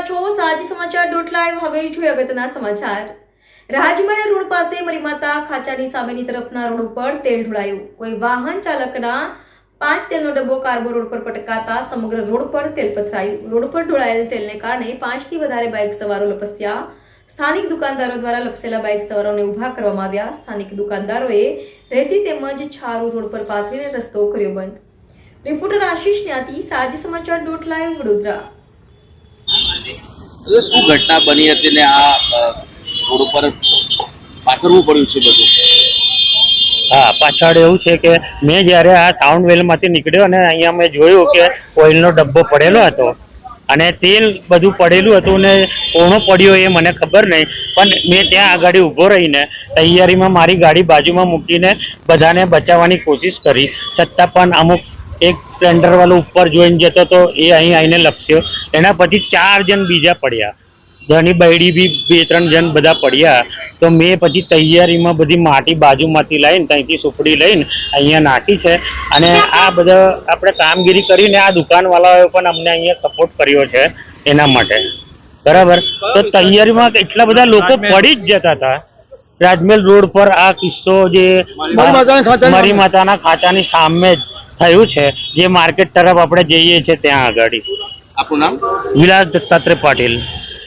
રહ્યા છો સાજી સમાચાર .live। હવે જોઈએ અગત્યના સમાચાર। રાજમહેલ રોડ પાસે મરીમાતા ખાચાની સામેની તરફના રોડ ઉપર તેલ ઢોળાયું। કોઈ વાહન ચાલકના 5 તેલનો ડબ્બો કાર્બો રોડ પર પટકાતા સમગ્ર રોડ પર તેલ પથરાયું। રોડ પર ઢોળાયેલ તેલને કારણે 5 થી વધારે બાઇક સવારો લપસ્યા। સ્થાનિક દુકાનદારો દ્વારા લપસેલા બાઇક સવારોને ઊભા કરવામાં આવ્યા। સ્થાનિક દુકાનદારોએ રેતી તેમજ છારું રોડ પર પાથરીને રસ્તો કર્યો બંધ। રિપોર્ટર આશીષ ન્યાતી, સાજી સમાચાર .live વડોદરા। શું ઘટના બની હતી ને આ રોડ ઉપર પાથરવું પડ્યું છે બધું? હા, પાછળ એવું છે કે મેં જ્યારે આ સાઉન્ડ વેલમાંથી નીકળ્યો અને અહીંયા મેં જોયું કે ઓઇલનો ડબ્બો પડેલો હતો અને તેલ બધું પડેલું હતું ને કોનો પડ્યો એ મને ખબર નહીં, પણ મેં ત્યાં આગળ ઊભો રહીને તૈયારીમાં મારી ગાડી બાજુમાં મૂકીને બધાને બચાવવાની કોશિશ કરી, છતાં પણ અમુક એક સ્પ્લેન્ડર વાળો ઉપર જોઈને જતો તો એ અહીં આવીને લપસ્યો। એના પછી 4 જણ બીજા પડ્યા, ધની બૈડી બી 2-3 જણ બધા પડ્યા। તો મેં પછી તૈયારીમાં બધી માટી બાજુમાંથી લઈને ત્યાંથી સુપડી લઈને અહીંયા નાખી છે અને આ બધા આપણે કામગીરી કરીને આ દુકાનવાળાઓએ પણ અમને અહીંયા સપોર્ટ કર્યો છે એના માટે, બરાબર। તો તૈયારીમાં એટલા બધા લોકો પડી જ જતા હતા। રાજમહેલ રોડ પર આ કિસ્સો જે મરી માતાના ખાચાની સામે જ થયું છે, જે માર્કેટ તરફ આપણે જઈએ છીએ ત્યાં આગળ। આપનું નામ? વિલાસ દત્તાત્રેય પાટીલ।